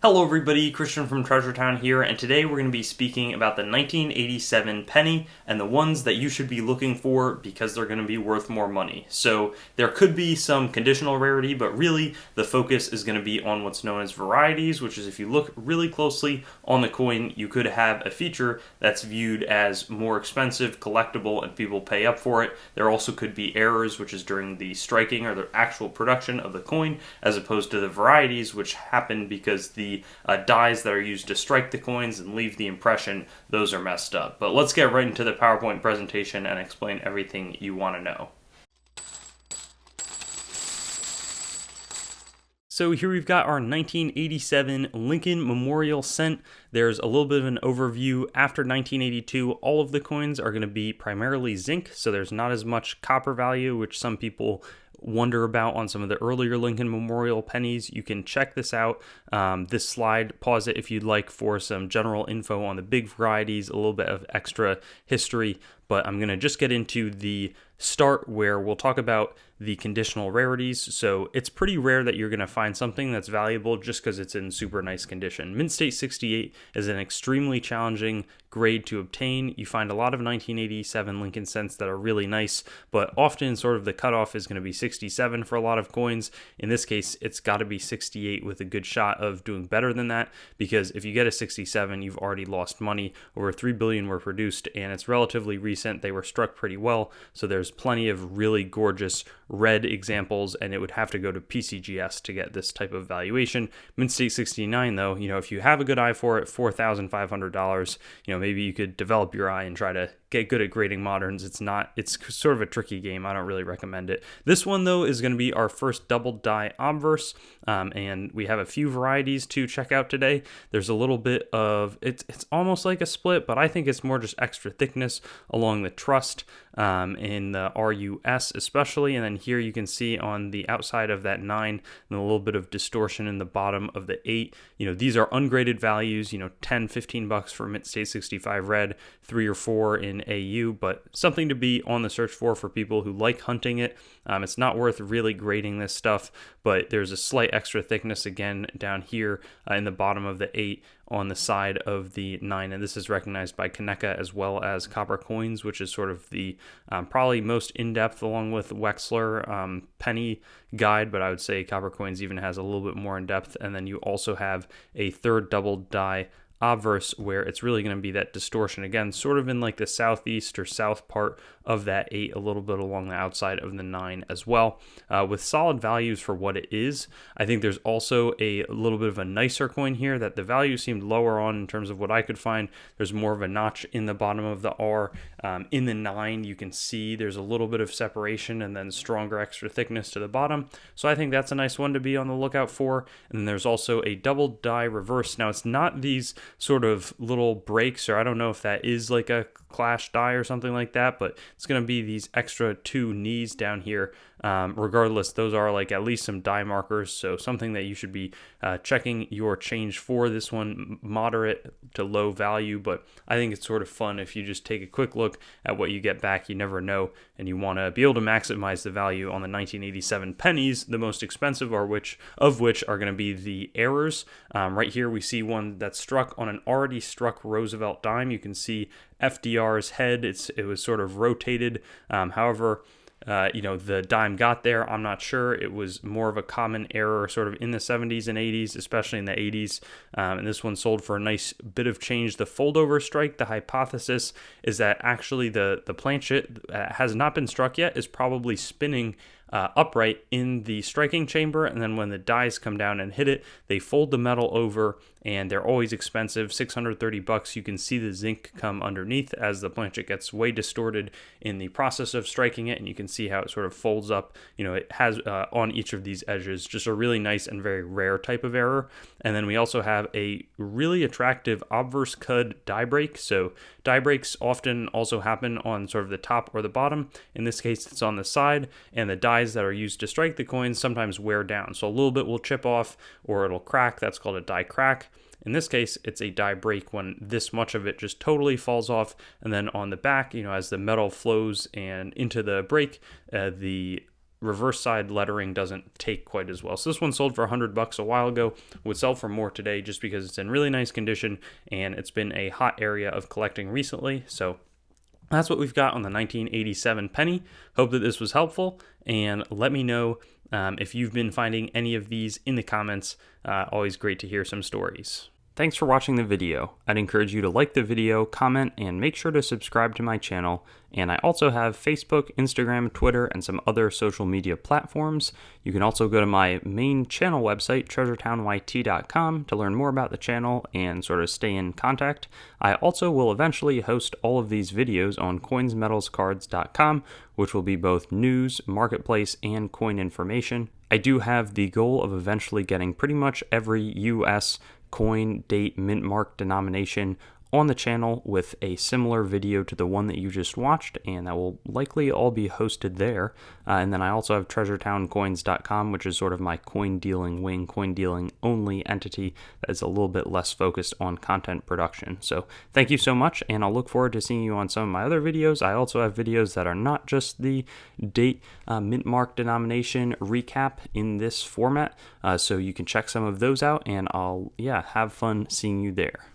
Hello everybody, Christian from Treasure Town here, and today we're going to be speaking about the 1987 penny and the ones that you should be looking for because they're going to be worth more money. So there could be some conditional rarity, but really the focus is going to be on what's known as varieties, which is if you look really closely on the coin, you could have a feature that's viewed as more expensive, collectible, and people pay up for it. There also could be errors, which is during the striking or the actual production of the coin, as opposed to the varieties, which happen because the dies that are used to strike the coins and leave the impression, those are messed up. But let's get right into the PowerPoint presentation and explain everything you want to know. So here we've got our 1987 Lincoln Memorial Cent. There's a little bit of an overview. After 1982, all of the coins are going to be primarily zinc, so there's not as much copper value, which some people wonder about on some of the earlier Lincoln Memorial pennies. You can check this out. This slide, pause it if you'd like for some general info on the big varieties, a little bit of extra history, but I'm going to just get into the start where we'll talk about the conditional rarities. So it's pretty rare that you're going to find something that's valuable just because it's in super nice condition. Mint State 68 is an extremely challenging grade to obtain. You find a lot of 1987 Lincoln cents that are really nice, but often sort of the cutoff is going to be 67 for a lot of coins. In this case, it's got to be 68 with a good shot of doing better than that, because if you get a 67, you've already lost money. Over 3 billion were produced, and it's relatively recent. They were struck pretty well, so there's plenty of really gorgeous red examples, and it would have to go to PCGS to get this type of valuation. Mint State 69, though, if you have a good eye for it, $4,500, maybe you could develop your eye and try to get good at grading moderns. It's sort of a tricky game. I don't really recommend it. This one, though, is going to be our first double die obverse, and we have a few varieties to check out today. There's a little bit of, it's almost like a split, but I think it's more just extra thickness along the trust, in the RUS especially, and then here you can see on the outside of that 9 and a little bit of distortion in the bottom of the 8. These are ungraded values, 10, 15 bucks for Mint State 65 red, 3 or 4 in AU, but something to be on the search for people who like hunting it. It's not worth really grading this stuff, but there's a slight extra thickness again down here in the bottom of the 8 on the side of the 9, and this is recognized by Kaneka as well as Copper Coins, which is sort of the probably most in-depth along with Wexler penny guide, but I would say Copper Coins even has a little bit more in-depth. And then you also have a third double die obverse where it's really going to be that distortion again, sort of in like the southeast or south part of that 8, a little bit along the outside of the 9 as well, with solid values for what it is. I think there's also a little bit of a nicer coin here that the value seemed lower on in terms of what I could find. There's more of a notch in the bottom of the R. In the 9, you can see there's a little bit of separation and then stronger extra thickness to the bottom. So I think that's a nice one to be on the lookout for. And then there's also a double die reverse. Now it's not these sort of little breaks, or I don't know if that is like a clash die or something like that, but it's going to be these extra 2 knees down here. Regardless, those are like at least some die markers, so something that you should be checking your change for. This one moderate to low value, but I think it's sort of fun if you just take a quick look at what you get back. You never know, and you want to be able to maximize the value on the 1987 pennies, the most expensive of which are going to be the errors. Right here we see one that's struck on an already struck Roosevelt dime. You can see FDR's head, it was sort of rotated. However, the dime got there. I'm not sure. It was more of a common error sort of in the 70s and 80s, especially in the 80s. And this one sold for a nice bit of change. The foldover strike, the hypothesis is that actually the planchet has not been struck yet, is probably spinning upright in the striking chamber, and then when the dies come down and hit it, they fold the metal over, and they're always expensive, 630 bucks. You can see the zinc come underneath as the planchet gets way distorted in the process of striking it, and you can see how it sort of folds up. It has on each of these edges just a really nice and very rare type of error. And then we also have a really attractive obverse cud die break. So die breaks often also happen on sort of the top or the bottom. In this case, it's on the side, and the dies that are used to strike the coins sometimes wear down. So a little bit will chip off or it'll crack. That's called a die crack. In this case, it's a die break when this much of it just totally falls off. And then on the back, as the metal flows and into the break, the reverse side lettering doesn't take quite as well. So this one sold for $100 a while ago, would sell for more today just because it's in really nice condition and it's been a hot area of collecting recently. So that's what we've got on the 1987 penny. Hope that this was helpful, and let me know if you've been finding any of these in the comments. Always great to hear some stories. Thanks for watching the video. I'd encourage you to like the video, comment, and make sure to subscribe to my channel. And I also have Facebook, Instagram, Twitter, and some other social media platforms. You can also go to my main channel website, treasuretownYT.com, to learn more about the channel and sort of stay in contact. I also will eventually host all of these videos on coinsmetalscards.com, which will be both news, marketplace, and coin information. I do have the goal of eventually getting pretty much every US coin, date, mint mark, denomination on the channel with a similar video to the one that you just watched, and that will likely all be hosted there. And then I also have treasuretowncoins.com, which is sort of my coin dealing wing, coin dealing only entity that is a little bit less focused on content production. So thank you so much, and I'll look forward to seeing you on some of my other videos. I also have videos that are not just the date, mint mark, denomination recap in this format, so you can check some of those out, and I'll have fun seeing you there.